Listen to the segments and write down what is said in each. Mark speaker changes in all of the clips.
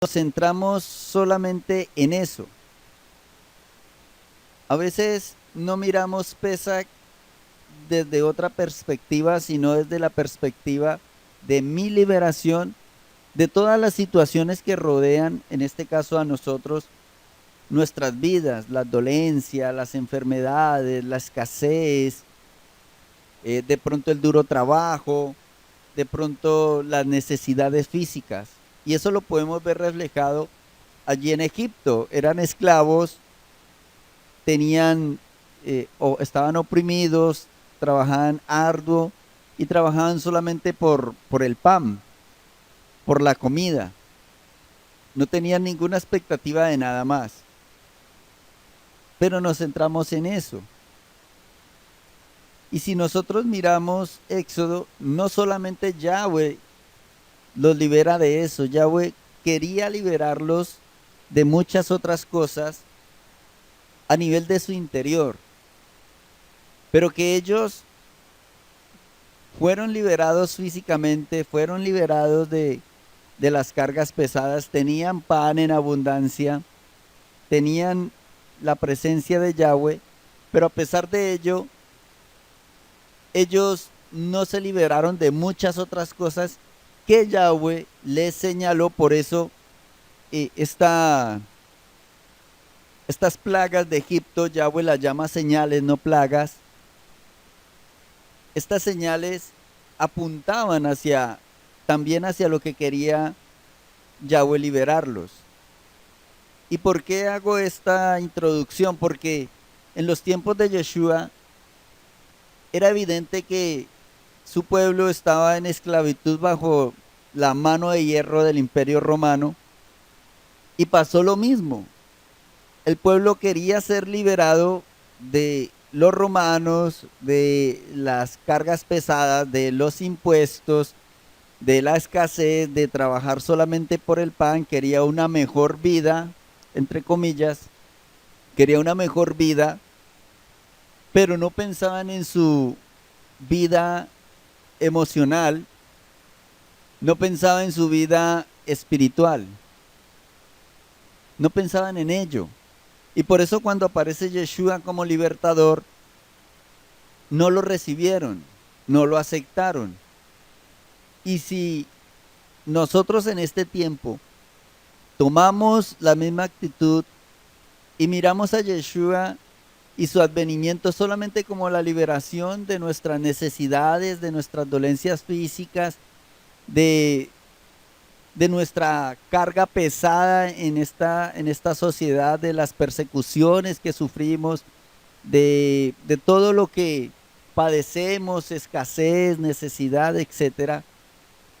Speaker 1: nos centramos solamente en eso. A veces no miramos Pesach desde otra perspectiva, sino desde la perspectiva de mi liberación de todas las situaciones que rodean, en este caso a nosotros, nuestras vidas, la dolencia, las enfermedades, la escasez, de pronto el duro trabajo, de pronto las necesidades físicas. Y eso lo podemos ver reflejado allí en Egipto. Eran esclavos, tenían o estaban oprimidos, trabajaban arduo y trabajaban solamente por el pan, por la comida. No tenían ninguna expectativa de nada más. Pero nos centramos en eso. Y si nosotros miramos Éxodo, no solamente Yahweh los libera de eso, Yahweh quería liberarlos de muchas otras cosas a nivel de su interior, pero que ellos fueron liberados físicamente, fueron liberados de las cargas pesadas, tenían pan en abundancia, tenían la presencia de Yahweh, pero a pesar de ello, ellos no se liberaron de muchas otras cosas que Yahweh les señaló. Por eso estas plagas de Egipto, Yahweh las llama señales, no plagas. Estas señales apuntaban también hacia lo que quería Yahweh liberarlos. ¿Y por qué hago esta introducción? Porque en los tiempos de Yeshua era evidente que su pueblo estaba en esclavitud bajo la mano de hierro del Imperio Romano, y pasó lo mismo. El pueblo quería ser liberado de los romanos, de las cargas pesadas, de los impuestos, de la escasez, de trabajar solamente por el pan. Quería una mejor vida, entre comillas, quería una mejor vida, pero no pensaban en su vida emocional, no pensaban en su vida espiritual, no pensaban en ello. Y por eso cuando aparece Yeshua como libertador, no lo recibieron, no lo aceptaron. Y si nosotros en este tiempo tomamos la misma actitud y miramos a Yeshua y su advenimiento solamente como la liberación de nuestras necesidades, de nuestras dolencias físicas, de nuestra carga pesada en esta sociedad, de las persecuciones que sufrimos, de todo lo que padecemos, escasez, necesidad, etcétera,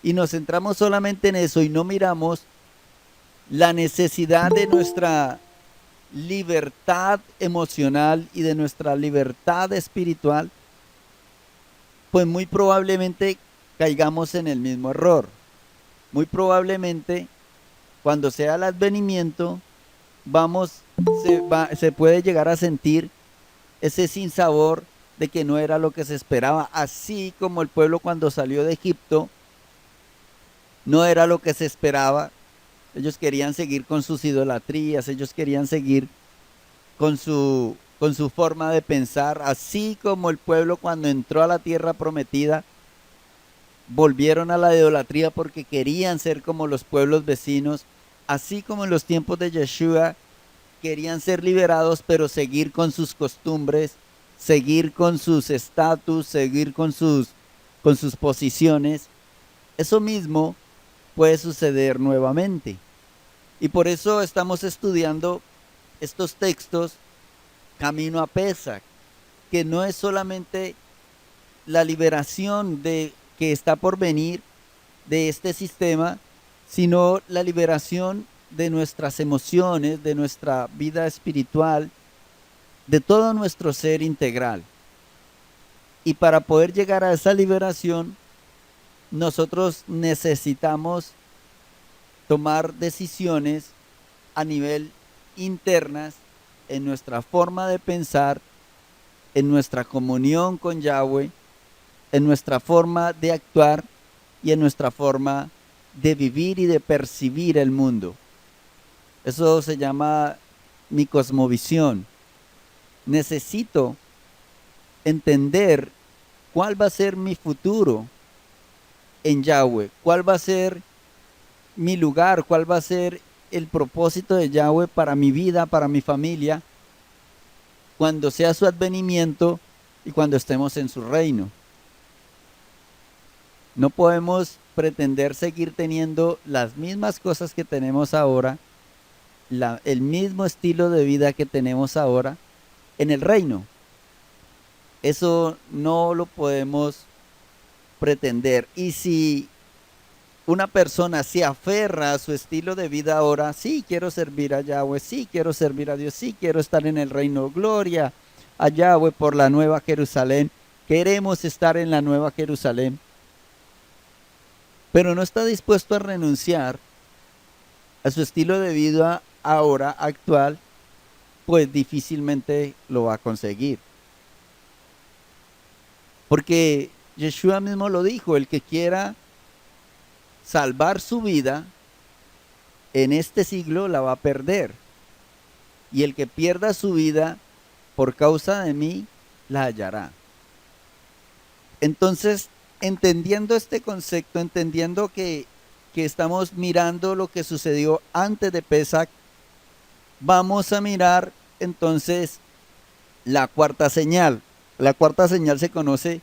Speaker 1: y nos centramos solamente en eso y no miramos la necesidad de nuestra libertad emocional y de nuestra libertad espiritual, pues muy probablemente caigamos en el mismo error. Muy probablemente cuando sea el advenimiento se puede llegar a sentir ese sinsabor de que no era lo que se esperaba, así como el pueblo cuando salió de Egipto no era lo que se esperaba. Ellos querían seguir con sus idolatrías, ellos querían seguir con su forma de pensar, así como el pueblo cuando entró a la tierra prometida volvieron a la idolatría porque querían ser como los pueblos vecinos, así como en los tiempos de Yeshua querían ser liberados, pero seguir con sus costumbres, seguir con sus estatus, seguir con sus posiciones. Eso mismo puede suceder nuevamente. Y por eso estamos estudiando estos textos camino a Pesach, que no es solamente la liberación que está por venir de este sistema, sino la liberación de nuestras emociones, de nuestra vida espiritual, de todo nuestro ser integral. Y para poder llegar a esa liberación, nosotros necesitamos tomar decisiones a nivel internas, en nuestra forma de pensar, en nuestra comunión con Yahweh, en nuestra forma de actuar y en nuestra forma de vivir y de percibir el mundo. Eso se llama mi cosmovisión. Necesito entender cuál va a ser mi futuro en Yahweh, cuál va a ser mi lugar, cuál va a ser el propósito de Yahweh para mi vida, para mi familia, cuando sea su advenimiento y cuando estemos en su reino. No podemos pretender seguir teniendo las mismas cosas que tenemos ahora, el mismo estilo de vida que tenemos ahora en el reino. Eso no lo podemos pretender. Y si una persona se aferra a su estilo de vida ahora, sí quiero servir a Yahweh, sí quiero servir a Dios, sí quiero estar en el reino, gloria a Yahweh por la nueva Jerusalén, queremos estar en la nueva Jerusalén, pero no está dispuesto a renunciar a su estilo de vida ahora actual, pues difícilmente lo va a conseguir. Porque Yeshua mismo lo dijo, el que quiera salvar su vida en este siglo la va a perder. Y el que pierda su vida por causa de mí la hallará. Entonces, entendiendo este concepto, entendiendo que estamos mirando lo que sucedió antes de Pesach, vamos a mirar entonces la cuarta señal. La cuarta señal se conoce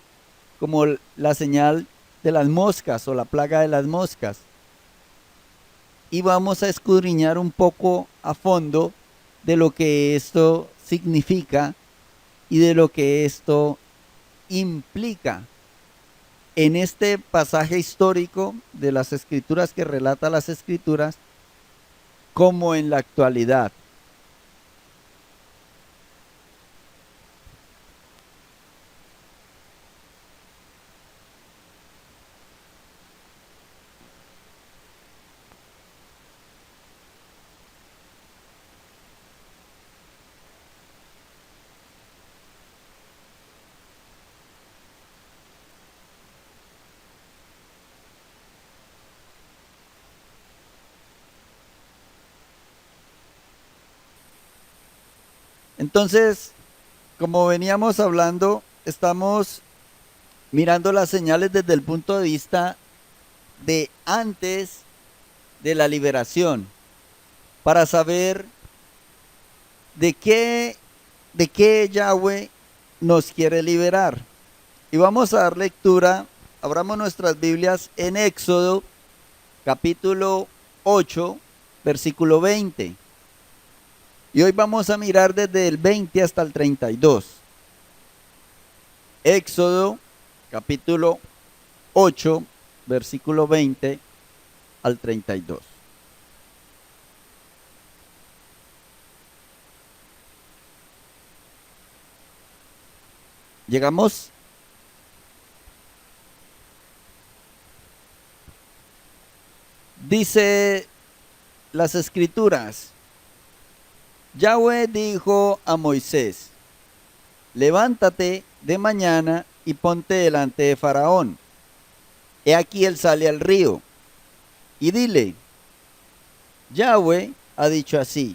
Speaker 1: como la señal de las moscas o la plaga de las moscas. Y vamos a escudriñar un poco a fondo de lo que esto significa y de lo que esto implica en este pasaje histórico de las escrituras que relata las escrituras, como en la actualidad. Entonces, como veníamos hablando, estamos mirando las señales desde el punto de vista de antes de la liberación, para saber de qué Yahweh nos quiere liberar. Y vamos a dar lectura, abramos nuestras Biblias en Éxodo, capítulo 8, versículo 20. Y hoy vamos a mirar desde el 20 hasta el 32. Éxodo, capítulo 8, versículo 20 al 32. ¿Llegamos? Dice las escrituras: Yahweh dijo a Moisés: levántate de mañana y ponte delante de Faraón. He aquí él sale al río. Y dile: Yahweh ha dicho así: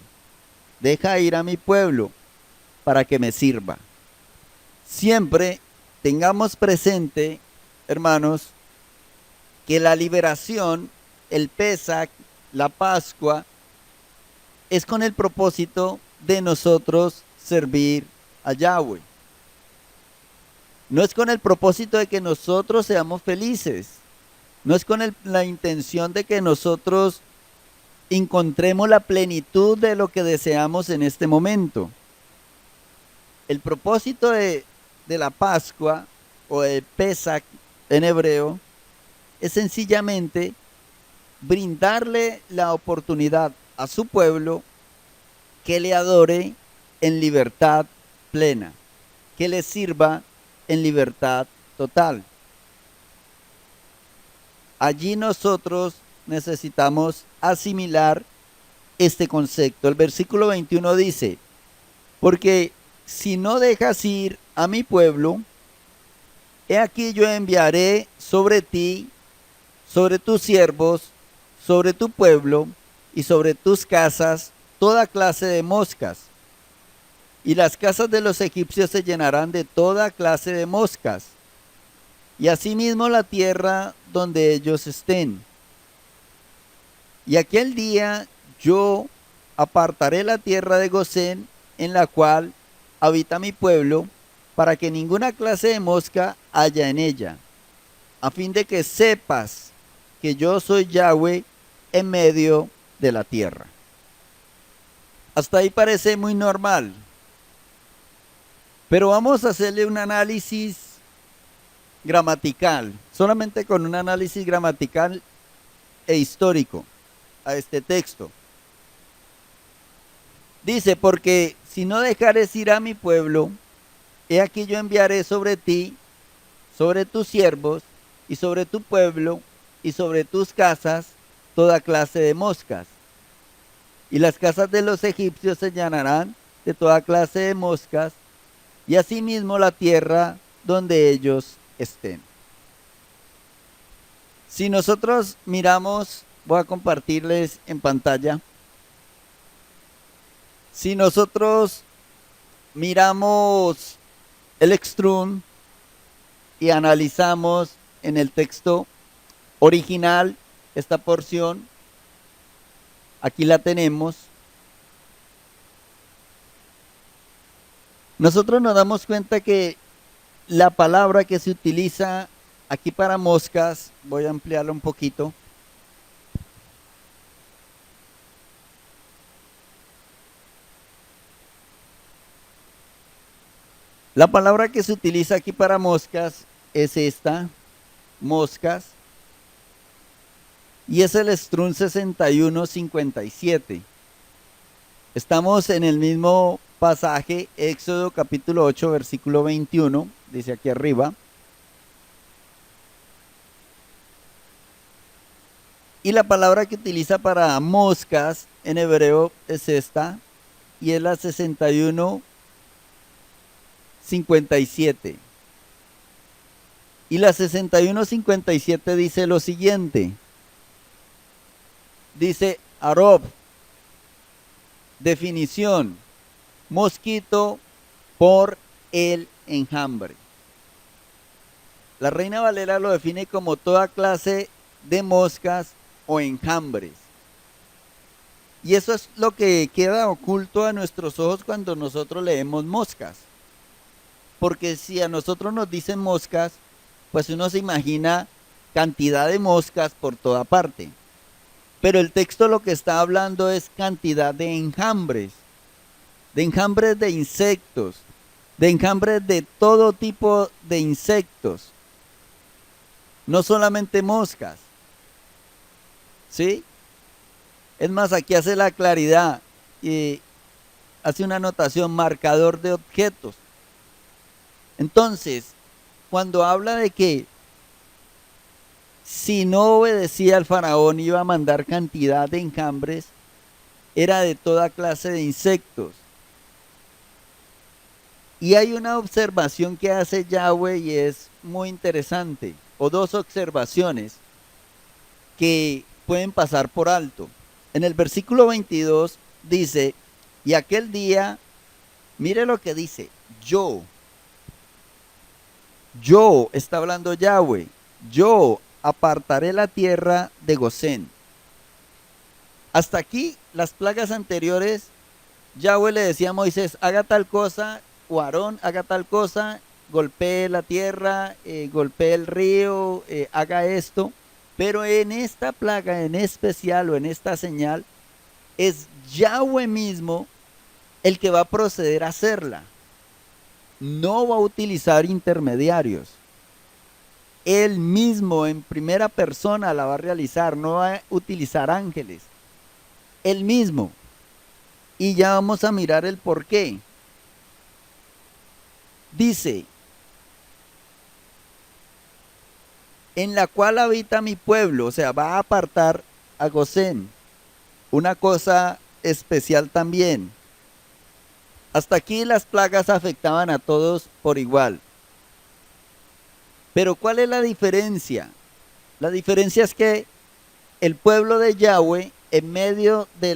Speaker 1: deja ir a mi pueblo para que me sirva. Siempre tengamos presente, hermanos, que la liberación, el Pesach, la Pascua, es con el propósito de nosotros servir a Yahweh. No es con el propósito de que nosotros seamos felices. No es con la intención de que nosotros encontremos la plenitud de lo que deseamos en este momento. El propósito de la Pascua o de Pesach en hebreo es sencillamente brindarle la oportunidad a su pueblo que le adore en libertad plena, que le sirva en libertad total. Allí nosotros necesitamos asimilar este concepto. El versículo 21 dice: porque si no dejas ir a mi pueblo, he aquí yo enviaré sobre ti, sobre tus siervos, sobre tu pueblo y sobre tus casas toda clase de moscas, y las casas de los egipcios se llenarán de toda clase de moscas, y asimismo la tierra donde ellos estén. Y aquel día yo apartaré la tierra de Gosén, en la cual habita mi pueblo, para que ninguna clase de mosca haya en ella, a fin de que sepas que yo soy Yahweh en medio de la tierra. Hasta ahí parece muy normal, pero vamos a hacerle un análisis gramatical, solamente con un análisis gramatical e histórico a este texto. Dice, porque si no dejares ir a mi pueblo, he aquí yo enviaré sobre ti, sobre tus siervos, y sobre tu pueblo, y sobre tus casas, toda clase de moscas. Y las casas de los egipcios se llenarán de toda clase de moscas, y asimismo la tierra donde ellos estén. Si nosotros miramos, voy a compartirles en pantalla. Si nosotros miramos el extrun y analizamos en el texto original esta porción, aquí la tenemos. Nosotros nos damos cuenta que la palabra que se utiliza aquí para moscas, voy a ampliarla un poquito. La palabra que se utiliza aquí para moscas es esta, moscas, y es el Strun 6157. Estamos en el mismo pasaje, Éxodo capítulo 8, versículo 21, dice aquí arriba. Y la palabra que utiliza para moscas en hebreo es esta, y es la 6157. Y la 6157 dice lo siguiente. Dice Arob, definición, mosquito por el enjambre. La Reina Valera lo define como toda clase de moscas o enjambres. Y eso es lo que queda oculto a nuestros ojos cuando nosotros leemos moscas. Porque si a nosotros nos dicen moscas, pues uno se imagina cantidad de moscas por toda parte. Pero el texto lo que está hablando es cantidad de enjambres de insectos, de enjambres de todo tipo de insectos, no solamente moscas, ¿sí? Es más, aquí hace la claridad y hace una anotación, marcador de objetos. Entonces, cuando habla de que si no obedecía al faraón iba a mandar cantidad de enjambres, era de toda clase de insectos. Y hay una observación que hace Yahweh y es muy interesante, o dos observaciones que pueden pasar por alto. En el versículo 22 dice, y aquel día, mire lo que dice, yo, está hablando Yahweh, yo apartaré la tierra de Gosén. Hasta aquí, las plagas anteriores, Yahweh le decía a Moisés, haga tal cosa, o Aarón, haga tal cosa, golpee la tierra, golpee el río, haga esto. Pero en esta plaga en especial o en esta señal, es Yahweh mismo el que va a proceder a hacerla. No va a utilizar intermediarios. Él mismo en primera persona la va a realizar, no va a utilizar ángeles. Él mismo. Y ya vamos a mirar el por qué. Dice, en la cual habita mi pueblo, o sea, va a apartar a Gosén. Una cosa especial también. Hasta aquí las plagas afectaban a todos por igual. Pero ¿cuál es la diferencia? La diferencia es que el pueblo de Yahweh, en medio de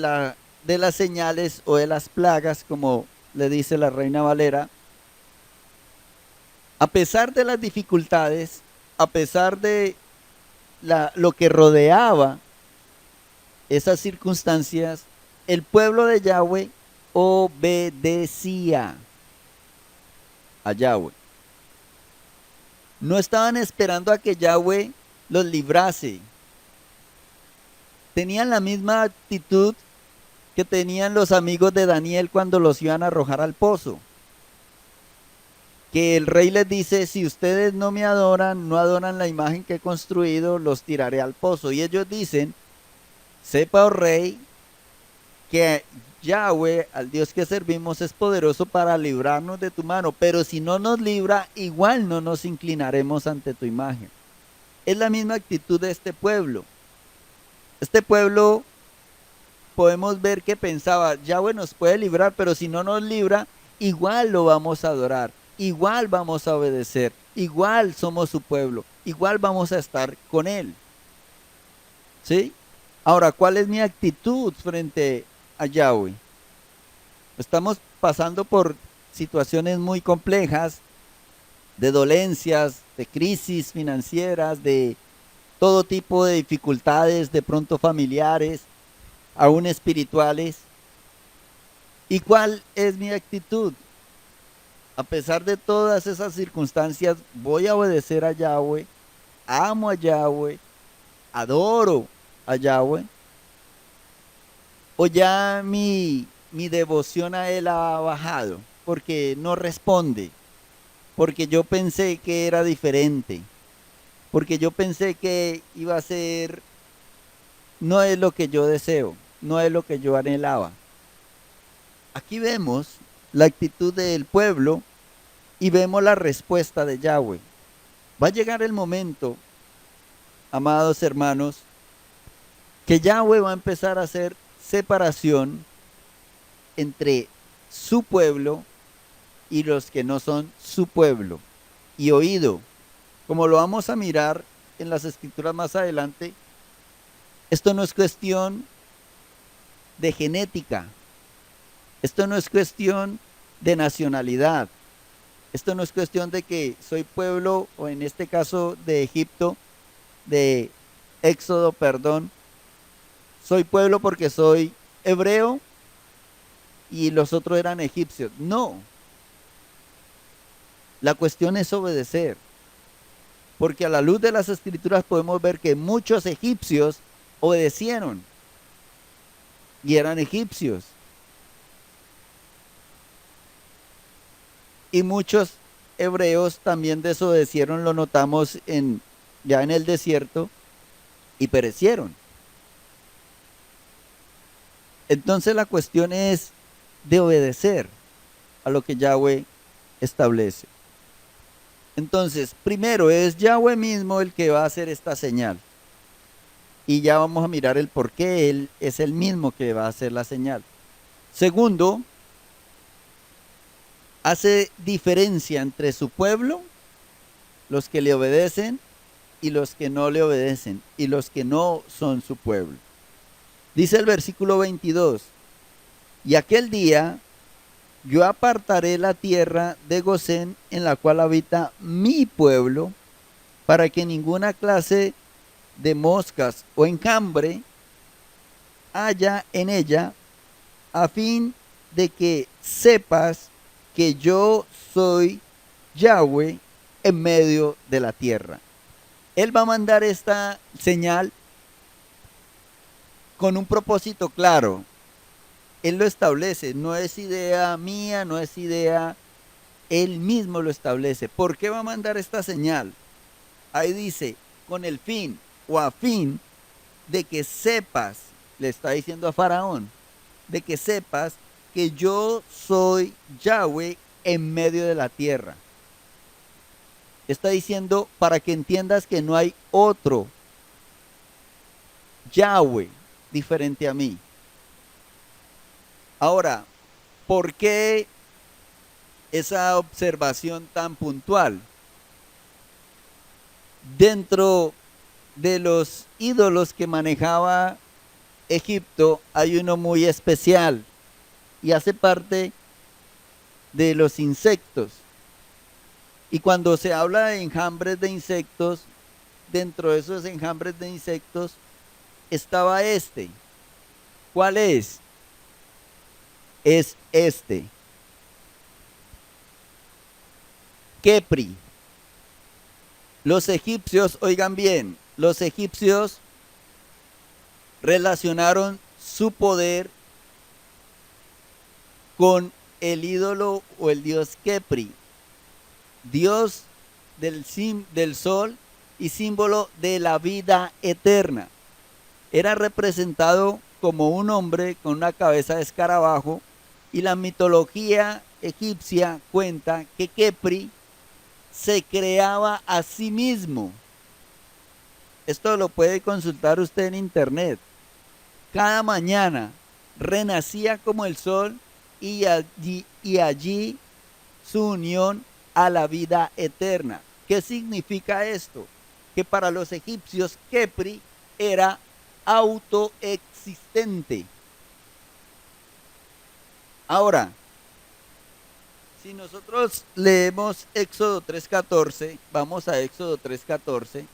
Speaker 1: de las señales o de las plagas, como le dice la Reina Valera, a pesar de las dificultades, a pesar de lo que rodeaba esas circunstancias, el pueblo de Yahweh obedecía a Yahweh. No estaban esperando a que Yahweh los librase. Tenían la misma actitud que tenían los amigos de Daniel cuando los iban a arrojar al pozo. Que el rey les dice, si ustedes no me adoran, no adoran la imagen que he construido, los tiraré al pozo. Y ellos dicen, sepa, oh rey, que Yahweh, al Dios que servimos, es poderoso para librarnos de tu mano, pero si no nos libra, igual no nos inclinaremos ante tu imagen. Es la misma actitud de este pueblo. Este pueblo podemos ver que pensaba, Yahweh nos puede librar, pero si no nos libra, igual lo vamos a adorar, igual vamos a obedecer, igual somos su pueblo, igual vamos a estar con él. ¿Sí? Ahora, ¿cuál es mi actitud frente a Yahweh? Estamos pasando por situaciones muy complejas, de dolencias, de crisis financieras, de todo tipo de dificultades, de pronto familiares, aún espirituales. ¿Y cuál es mi actitud? A pesar de todas esas circunstancias, voy a obedecer a Yahweh, amo a Yahweh, adoro a Yahweh, o ya mi devoción a Él ha bajado, porque no responde, porque yo pensé que era diferente, porque yo pensé que iba a ser, no es lo que yo deseo, no es lo que yo anhelaba. Aquí vemos la actitud del pueblo y vemos la respuesta de Yahweh. Va a llegar el momento, amados hermanos, que Yahweh va a empezar a hacer separación entre su pueblo y los que no son su pueblo. Y oído, como lo vamos a mirar en las escrituras más adelante, esto no es cuestión de genética, esto no es cuestión de nacionalidad, esto no es cuestión de que soy pueblo, o en este caso de Egipto, de Éxodo, perdón, soy pueblo porque soy hebreo y los otros eran egipcios. No, la cuestión es obedecer, porque a la luz de las escrituras podemos ver que muchos egipcios obedecieron y eran egipcios. Y muchos hebreos también desobedecieron, lo notamos ya en el desierto, y perecieron. Entonces la cuestión es de obedecer a lo que Yahweh establece. Entonces, primero es Yahweh mismo el que va a hacer esta señal. Y ya vamos a mirar el por qué Él es el mismo que va a hacer la señal. Segundo, hace diferencia entre su pueblo, los que le obedecen, y los que no le obedecen, y los que no son su pueblo. Dice el versículo 22, y aquel día yo apartaré la tierra de Gosén en la cual habita mi pueblo, para que ninguna clase de moscas o enjambre haya en ella, a fin de que sepas que yo soy Yahweh en medio de la tierra. Él va a mandar esta señal con un propósito claro. Él lo establece, no es idea mía, no es idea, Él mismo lo establece. ¿Por qué va a mandar esta señal? Ahí dice, con el fin o a fin de que sepas, le está diciendo a Faraón, de que sepas que yo soy Yahweh en medio de la tierra. Está diciendo para que entiendas que no hay otro Yahweh diferente a mí. Ahora, ¿por qué esa observación tan puntual? Dentro de los ídolos que manejaba Egipto hay uno muy especial y hace parte de los insectos. Y cuando se habla de enjambres de insectos, dentro de esos enjambres de insectos estaba este. ¿Cuál es? Es este. Kepri. Los egipcios, oigan bien, los egipcios relacionaron su poder con el ídolo o el dios Kepri, dios del sol y símbolo de la vida eterna. Era representado como un hombre con una cabeza de escarabajo y la mitología egipcia cuenta que Kepri se creaba a sí mismo. Esto lo puede consultar usted en internet. Cada mañana renacía como el sol y allí su unión a la vida eterna. ¿Qué significa esto? Que para los egipcios Kepri era autoexistente. Ahora, si nosotros leemos Éxodo 3:14, vamos a Éxodo 3:14.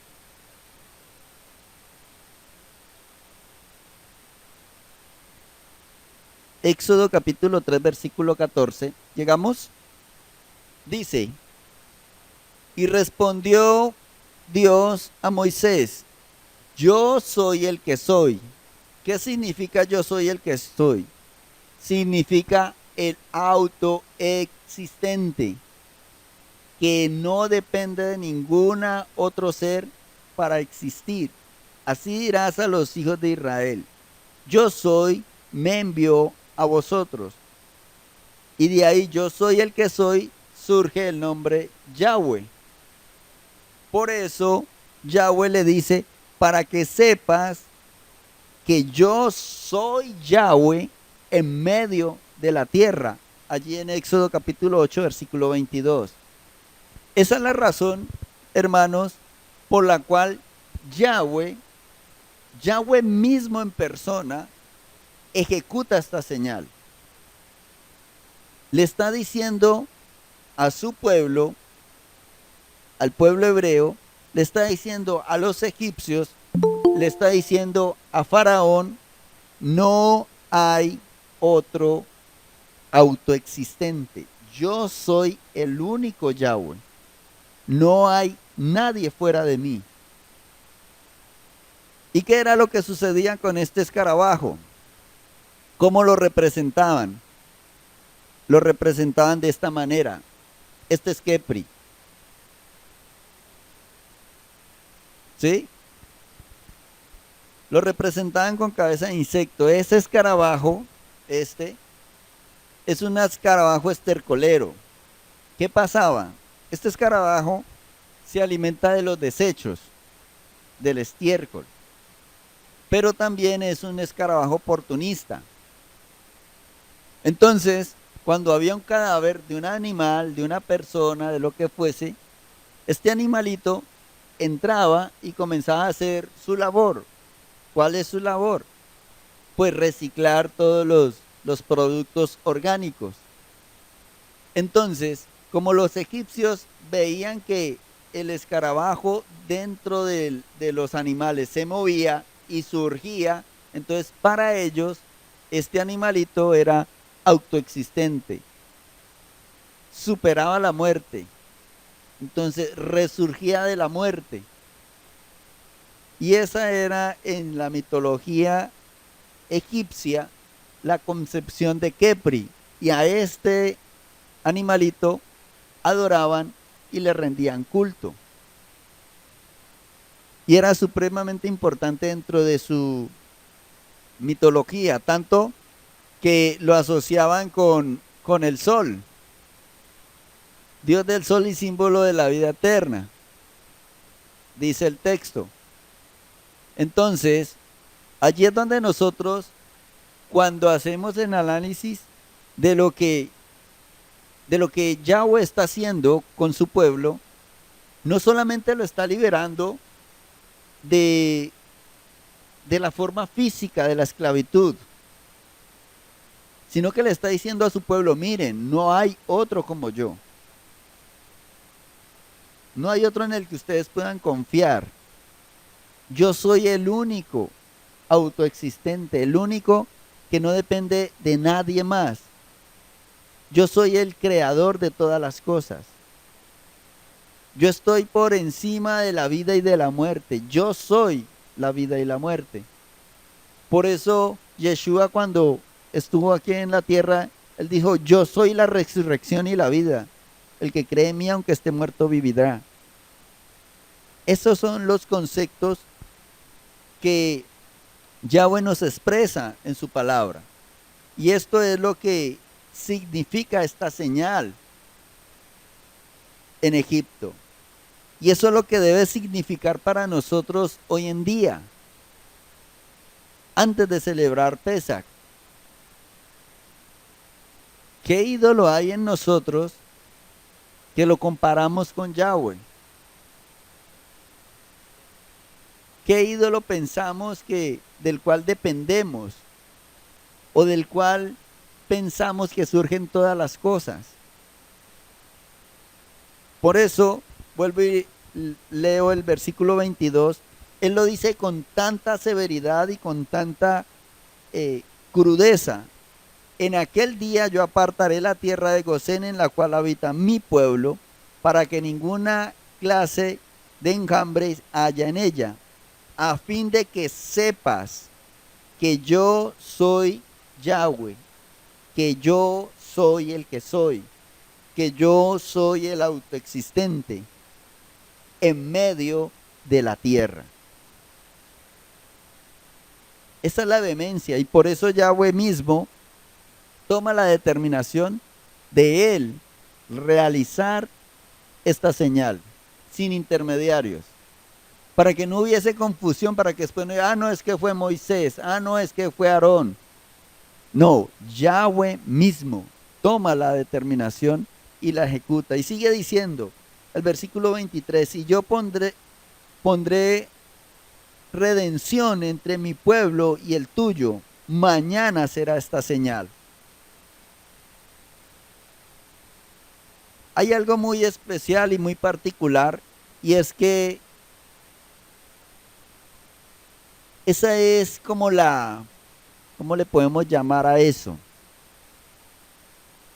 Speaker 1: Éxodo capítulo 3, versículo 14. ¿Llegamos? Dice, y respondió Dios a Moisés, yo soy el que soy. ¿Qué significa yo soy el que soy? Significa el autoexistente, que no depende de ningún otro ser para existir. Así dirás a los hijos de Israel, yo soy, me envió a vosotros. Y de ahí yo soy el que soy, surge el nombre Yahweh. Por eso Yahweh le dice, para que sepas que yo soy Yahweh en medio de la tierra. Allí en Éxodo capítulo 8, versículo 22. Esa es la razón, hermanos, por la cual Yahweh mismo en persona, ejecuta esta señal. Le está diciendo a su pueblo, al pueblo hebreo, le está diciendo a los egipcios, le está diciendo a Faraón, no hay otro autoexistente. Yo soy el único Yahweh. No hay nadie fuera de mí. ¿Y qué era lo que sucedía con este escarabajo? ¿Cómo lo representaban? Lo representaban de esta manera. Este es Kepri. ¿Sí? Lo representaban con cabeza de insecto. Ese escarabajo, este, es un escarabajo estercolero. ¿Qué pasaba? Este escarabajo se alimenta de los desechos, del estiércol. Pero también es un escarabajo oportunista. Entonces, cuando había un cadáver de un animal, de una persona, de lo que fuese, este animalito entraba y comenzaba a hacer su labor. ¿Cuál es su labor? Pues reciclar todos los productos orgánicos. Entonces, como los egipcios veían que el escarabajo dentro de los animales se movía y surgía, entonces para ellos este animalito era autoexistente, superaba la muerte, entonces resurgía de la muerte. Y esa era en la mitología egipcia la concepción de Kepri. Y a este animalito adoraban y le rendían culto. Y era supremamente importante dentro de su mitología, tanto que lo asociaban con el sol, Dios del sol y símbolo de la vida eterna, dice el texto. Entonces, allí es donde nosotros, cuando hacemos el análisis de lo que Yahweh está haciendo con su pueblo, no solamente lo está liberando de de la forma física de la esclavitud, sino que le está diciendo a su pueblo, miren, no hay otro como yo. No hay otro en el que ustedes puedan confiar. Yo soy el único autoexistente, el único que no depende de nadie más. Yo soy el creador de todas las cosas. Yo estoy por encima de la vida y de la muerte. Yo soy la vida y la muerte. Por eso Yeshua, cuando estuvo aquí en la tierra, él dijo, yo soy la resurrección y la vida. El que cree en mí, aunque esté muerto, vivirá. Esos son los conceptos que Yahweh nos expresa en su palabra. Y esto es lo que significa esta señal en Egipto. Y eso es lo que debe significar para nosotros hoy en día, antes de celebrar Pesach. ¿Qué ídolo hay en nosotros que lo comparamos con Yahweh? ¿Qué ídolo pensamos del cual dependemos o del cual pensamos que surgen todas las cosas? Por eso, vuelvo y leo el versículo 22, él lo dice con tanta severidad y con tanta crudeza. En aquel día yo apartaré la tierra de Gosén en la cual habita mi pueblo, para que ninguna clase de enjambres haya en ella, a fin de que sepas que yo soy Yahweh, que yo soy el que soy, que yo soy el autoexistente en medio de la tierra. Esa es la vehemencia, y por eso Yahweh mismo toma la determinación de él realizar esta señal sin intermediarios, para que no hubiese confusión, para que después no diga, no es que fue Moisés, no es que fue Aarón. No, Yahweh mismo toma la determinación y la ejecuta. Y sigue diciendo el versículo 23, y yo pondré redención entre mi pueblo y el tuyo, mañana será esta señal. Hay algo muy especial y muy particular, y es que esa es como ¿cómo le podemos llamar a eso?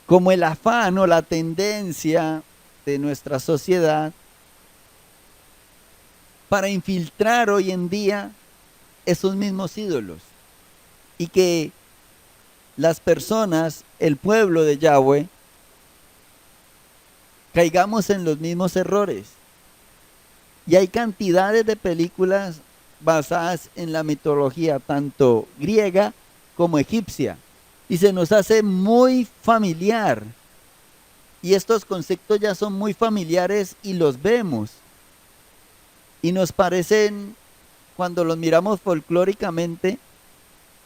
Speaker 1: Como el afán o la tendencia de nuestra sociedad para infiltrar hoy en día esos mismos ídolos, y que las personas, el pueblo de Yahweh, caigamos en los mismos errores. Y hay cantidades de películas basadas en la mitología, tanto griega como egipcia, y se nos hace muy familiar. Y estos conceptos ya son muy familiares y los vemos. Y nos parecen, cuando los miramos folclóricamente,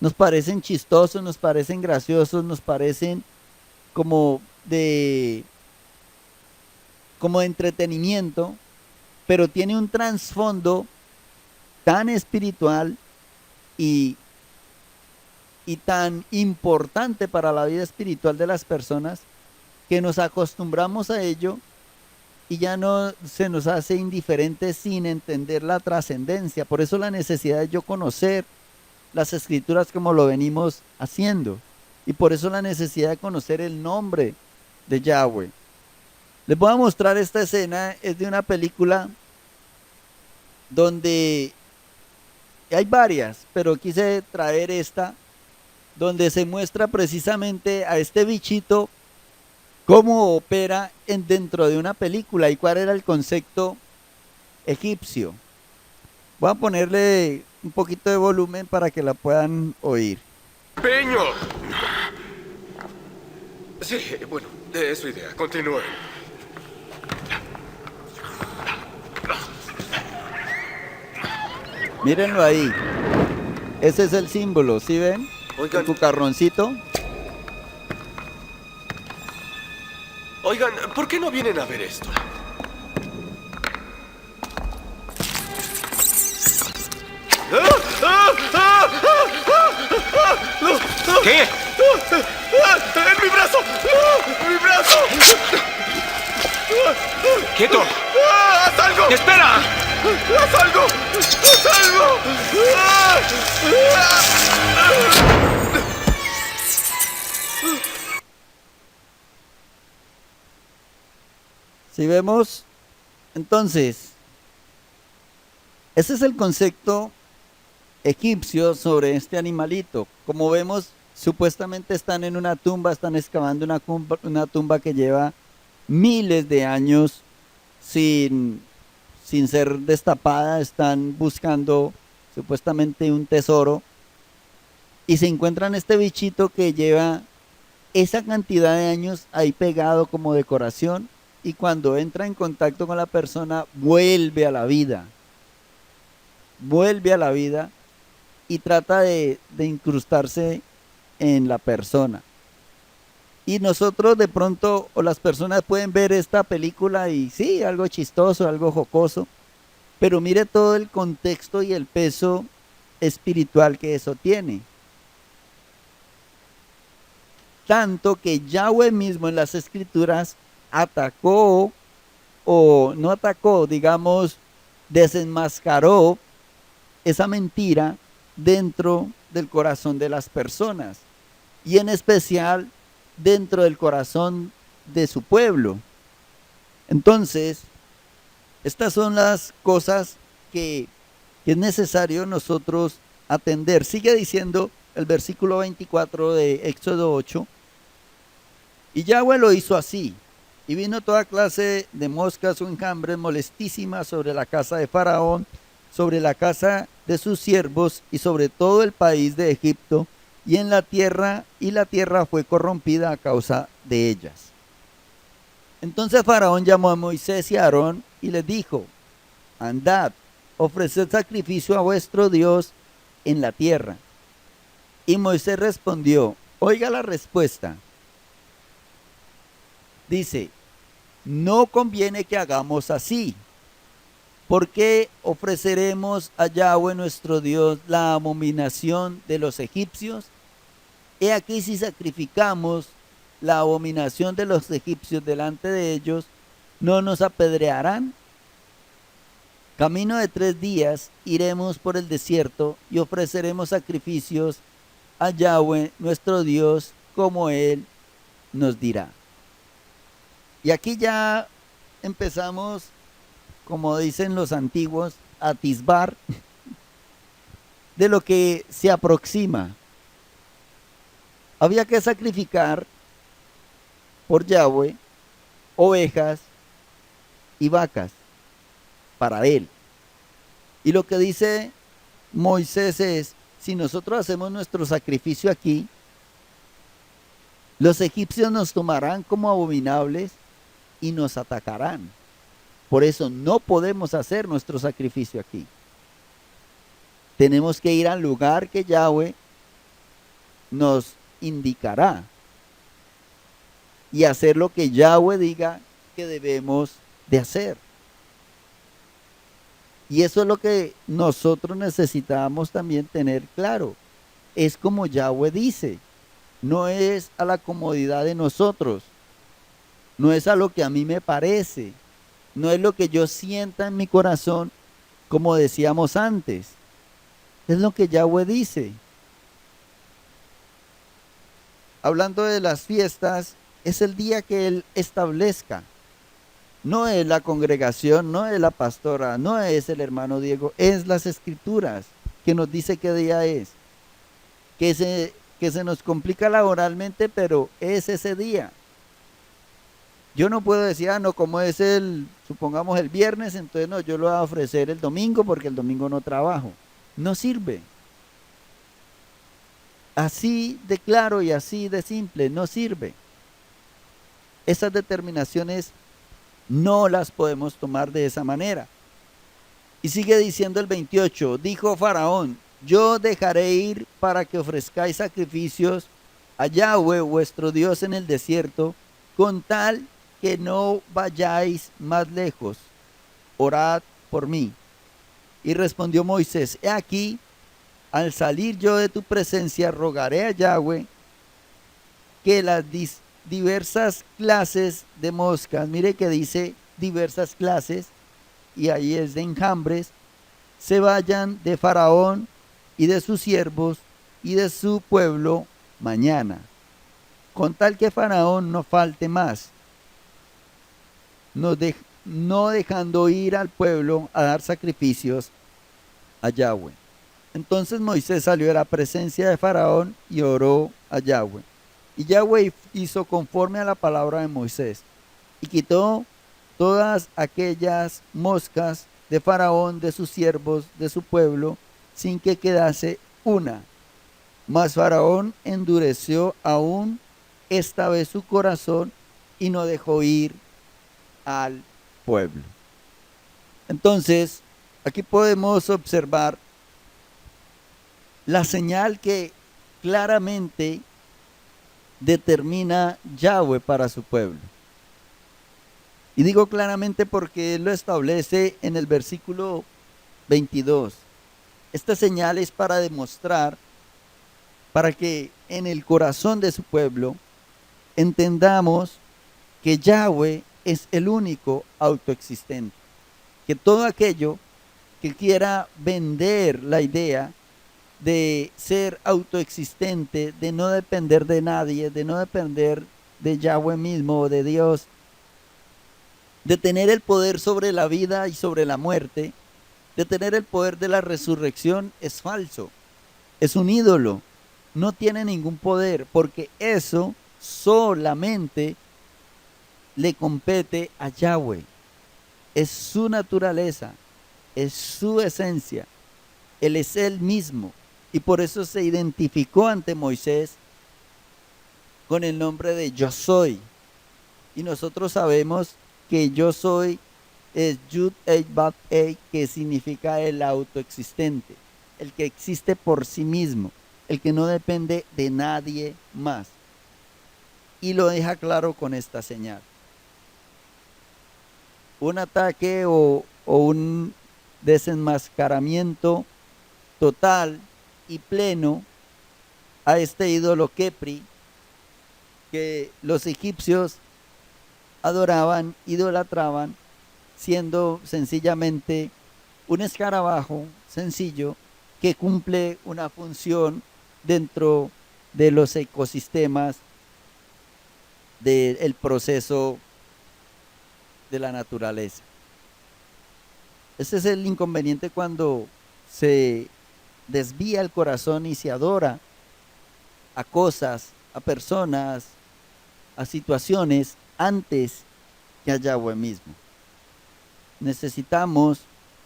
Speaker 1: nos parecen chistosos, nos parecen graciosos, nos parecen como de entretenimiento, pero tiene un trasfondo tan espiritual y tan importante para la vida espiritual de las personas, que nos acostumbramos a ello y ya no se nos hace indiferente sin entender la trascendencia. Por eso la necesidad de yo conocer las escrituras como lo venimos haciendo, y por eso la necesidad de conocer el nombre de Yahweh. Les voy a mostrar esta escena, es de una película donde hay varias, pero quise traer esta, donde se muestra precisamente a este bichito cómo opera dentro de una película y cuál era el concepto egipcio. Voy a ponerle un poquito de volumen para que la puedan oír.
Speaker 2: ¡Peño! Sí, bueno, es su idea. Continúe.
Speaker 1: Mírenlo ahí. Ese es el símbolo, ¿sí ven?
Speaker 2: Oigan.
Speaker 1: Su carroncito.
Speaker 2: Oigan, ¿por qué no vienen a ver esto? ¿Qué? ¡Mi brazo! ¡Mi brazo! ¡Quieto! ¡Haz algo! ¡Espera! ¡Haz algo! ¡Haz algo!
Speaker 1: Si vemos, entonces, ese es el concepto egipcio sobre este animalito. Como vemos, supuestamente están en una tumba, están excavando una tumba que lleva miles de años sin ser destapada, están buscando supuestamente un tesoro y se encuentran este bichito que lleva esa cantidad de años ahí pegado como decoración y cuando entra en contacto con la persona vuelve a la vida y trata de incrustarse en la persona. Y nosotros de pronto, o las personas pueden ver esta película y sí, algo chistoso, algo jocoso, pero mire todo el contexto y el peso espiritual que eso tiene. Tanto que Yahweh mismo en las escrituras atacó, o no atacó, digamos, desenmascaró esa mentira dentro del corazón de las personas y en especial dentro del corazón de su pueblo. Entonces, estas son las cosas que es necesario nosotros atender. Sigue diciendo el versículo 24 de Éxodo 8, y Yahweh lo hizo así, y vino toda clase de moscas o enjambres molestísimas sobre la casa de Faraón, sobre la casa de sus siervos y sobre todo el país de Egipto, y la tierra fue corrompida a causa de ellas. Entonces Faraón llamó a Moisés y a Aarón y les dijo: andad, ofreced sacrificio a vuestro Dios en la tierra. Y Moisés respondió, oiga la respuesta. Dice, no conviene que hagamos así, porque ofreceremos a Yahweh nuestro Dios la abominación de los egipcios. He aquí, si sacrificamos la abominación de los egipcios delante de ellos, ¿no nos apedrearán? Camino de 3 días iremos por el desierto y ofreceremos sacrificios a Yahweh nuestro Dios, como Él nos dirá. Y aquí ya empezamos, como dicen los antiguos, a atisbar de lo que se aproxima. Había que sacrificar por Yahweh ovejas y vacas para Él. Y lo que dice Moisés es, si nosotros hacemos nuestro sacrificio aquí, los egipcios nos tomarán como abominables y nos atacarán. Por eso no podemos hacer nuestro sacrificio aquí. Tenemos que ir al lugar que Yahweh nos indicará y hacer lo que Yahweh diga que debemos de hacer. Y eso es lo que nosotros necesitamos también tener claro. Es como Yahweh dice, no es a la comodidad de nosotros, no es a lo que a mí me parece, no es lo que yo sienta en mi corazón, como decíamos antes. Es lo que Yahweh dice. Hablando de las fiestas, es el día que Él establezca. No es la congregación, no es la pastora, no es el hermano Diego, es las escrituras que nos dice qué día es. Que se nos complica laboralmente, pero es ese día. Yo no puedo decir, no, como es supongamos el viernes, entonces no, yo lo voy a ofrecer el domingo porque el domingo no trabajo. No sirve. Así de claro y así de simple, no sirve. Esas determinaciones no las podemos tomar de esa manera. Y sigue diciendo el 28, dijo Faraón, yo dejaré ir para que ofrezcáis sacrificios a Yahweh vuestro Dios en el desierto, con tal que no vayáis más lejos, orad por mí. Y respondió Moisés, he aquí, al salir yo de tu presencia, rogaré a Yahweh que las diversas clases de moscas, mire que dice diversas clases, y ahí es de enjambres, se vayan de Faraón y de sus siervos y de su pueblo mañana, con tal que Faraón no falte más, no dejando ir al pueblo a dar sacrificios a Yahweh. Entonces Moisés salió de la presencia de Faraón y oró a Yahweh. Y Yahweh hizo conforme a la palabra de Moisés y quitó todas aquellas moscas de Faraón, de sus siervos, de su pueblo, sin que quedase una. Mas Faraón endureció aún esta vez su corazón y no dejó ir al pueblo. Entonces, aquí podemos observar la señal que claramente determina Yahweh para su pueblo. Y digo claramente porque Él lo establece en el versículo 22. Esta señal es para demostrar, para que en el corazón de su pueblo entendamos que Yahweh es el único autoexistente. Que todo aquello que quiera vender la idea de ser autoexistente, de no depender de nadie, de no depender de Yahweh mismo o de Dios, de tener el poder sobre la vida y sobre la muerte, de tener el poder de la resurrección, es falso. Es un ídolo. No tiene ningún poder, porque eso solamente le compete a Yahweh. Es su naturaleza, es su esencia. Él es Él mismo. Y por eso se identificó ante Moisés con el nombre de Yo Soy. Y nosotros sabemos que Yo Soy es Yud Ei Bab Ei, que significa el autoexistente, el que existe por sí mismo, el que no depende de nadie más. Y lo deja claro con esta señal. Un ataque o un desenmascaramiento total y pleno a este ídolo Kepri que los egipcios adoraban, idolatraban, siendo sencillamente un escarabajo sencillo que cumple una función dentro de los ecosistemas del proceso de la naturaleza. Ese es el inconveniente cuando se desvía el corazón y se adora a cosas, a personas, a situaciones antes que a Yahweh mismo. Necesitamos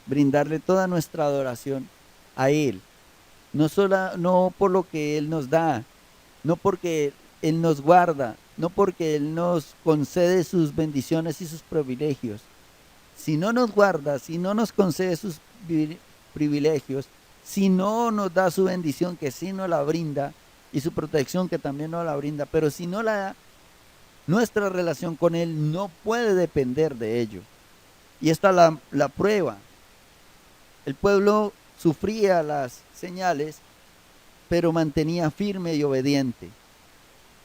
Speaker 1: brindarle toda nuestra adoración a Él, no por lo que Él nos da, no porque Él nos guarda, no porque Él nos concede sus bendiciones y sus privilegios. Si no nos guarda, si no nos concede sus privilegios, si no nos da su bendición, que sí nos la brinda, y su protección, que también nos la brinda, pero si no la da, nuestra relación con Él no puede depender de ello. Y esta es la prueba. El pueblo sufría las señales, pero mantenía firme y obediente.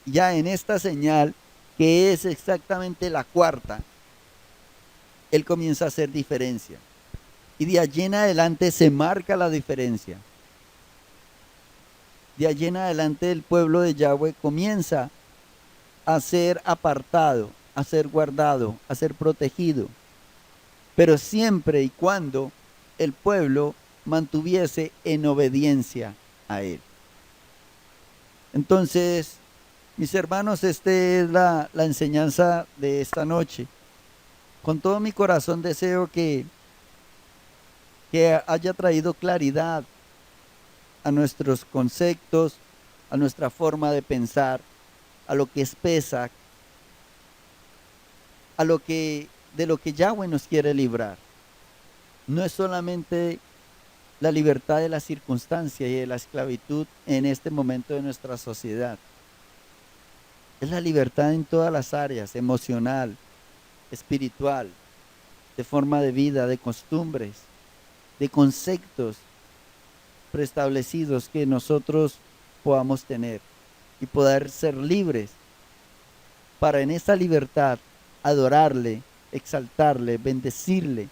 Speaker 1: Ya en esta señal, que es exactamente la cuarta, Él comienza a hacer diferencia. Y de allí en adelante se marca la diferencia. De allí en adelante el pueblo de Yahweh comienza a ser apartado, a ser guardado, a ser protegido. Pero siempre y cuando el pueblo mantuviese en obediencia a Él. Entonces, mis hermanos, esta es la enseñanza de esta noche. Con todo mi corazón deseo que haya traído claridad a nuestros conceptos, a nuestra forma de pensar, a lo que es Pesach, de lo que Yahweh nos quiere librar. No es solamente la libertad de la circunstancia y de la esclavitud en este momento de nuestra sociedad. Es la libertad en todas las áreas, emocional, espiritual, de forma de vida, de costumbres, de conceptos, preestablecidos que nosotros podamos tener y poder ser libres para en esa libertad adorarle, exaltarle, bendecirle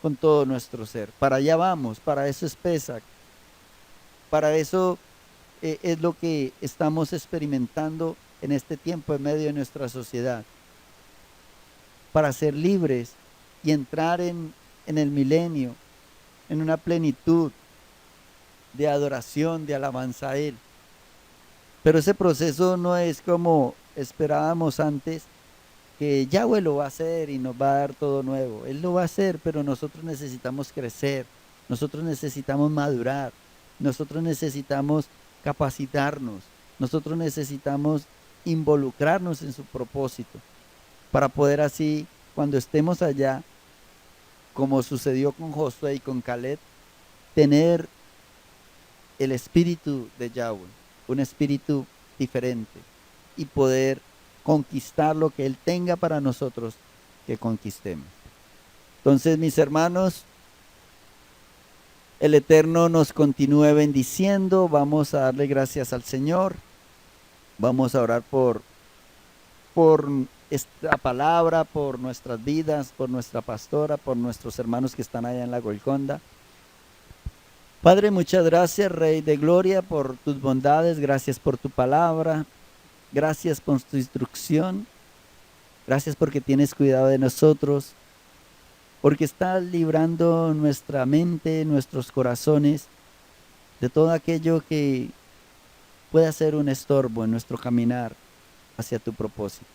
Speaker 1: con todo nuestro ser. Para allá vamos, para eso es Pesach, para eso es lo que estamos experimentando en este tiempo en medio de nuestra sociedad, para ser libres y entrar en el milenio, en una plenitud de adoración, de alabanza a Él. Pero ese proceso no es como esperábamos antes, que Yahweh lo va a hacer y nos va a dar todo nuevo. Él lo va a hacer, pero nosotros necesitamos crecer, nosotros necesitamos madurar, nosotros necesitamos capacitarnos, nosotros necesitamos involucrarnos en su propósito, para poder así, cuando estemos allá, como sucedió con Josué y con Caleb, tener el espíritu de Yahweh, un espíritu diferente, y poder conquistar lo que Él tenga para nosotros que conquistemos. Entonces, mis hermanos, el Eterno nos continúe bendiciendo. Vamos a darle gracias al Señor. Vamos a orar por esta palabra, por nuestras vidas, por nuestra pastora, por nuestros hermanos que están allá en la Golconda. Padre, muchas gracias, Rey de Gloria, por tus bondades. Gracias por tu palabra. Gracias por tu instrucción. Gracias porque tienes cuidado de nosotros, porque estás librando nuestra mente, nuestros corazones, de todo aquello que pueda ser un estorbo en nuestro caminar hacia tu propósito.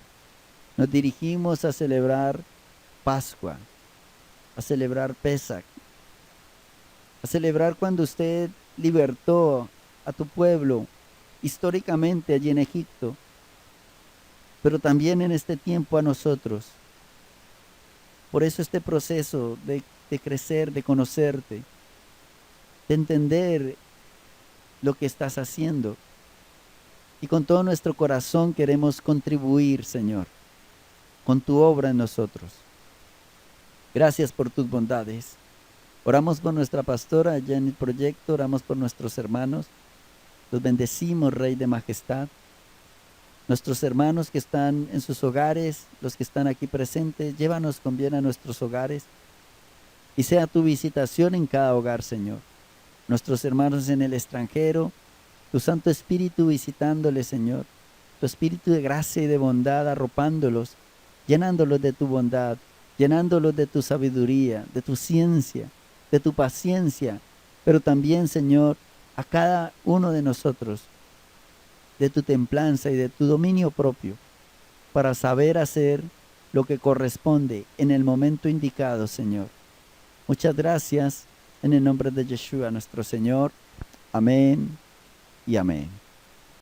Speaker 1: Nos dirigimos a celebrar Pascua, a celebrar Pesach, a celebrar cuando usted libertó a tu pueblo históricamente allí en Egipto, pero también en este tiempo a nosotros. Por eso este proceso de crecer, de conocerte, de entender lo que estás haciendo. Y con todo nuestro corazón queremos contribuir, Señor, con tu obra en nosotros. Gracias por tus bondades. Oramos por nuestra pastora allá en el proyecto, oramos por nuestros hermanos. Los bendecimos, Rey de Majestad. Nuestros hermanos que están en sus hogares, los que están aquí presentes, llévanos con bien a nuestros hogares y sea tu visitación en cada hogar, Señor. Nuestros hermanos en el extranjero, tu Santo Espíritu visitándoles, Señor. Tu Espíritu de gracia y de bondad arropándolos, llenándolos de tu bondad, llenándolos de tu sabiduría, de tu ciencia, de tu paciencia, pero también, Señor, a cada uno de nosotros, de tu templanza y de tu dominio propio, para saber hacer lo que corresponde en el momento indicado, Señor. Muchas gracias en el nombre de Yeshua, nuestro Señor. Amén y amén.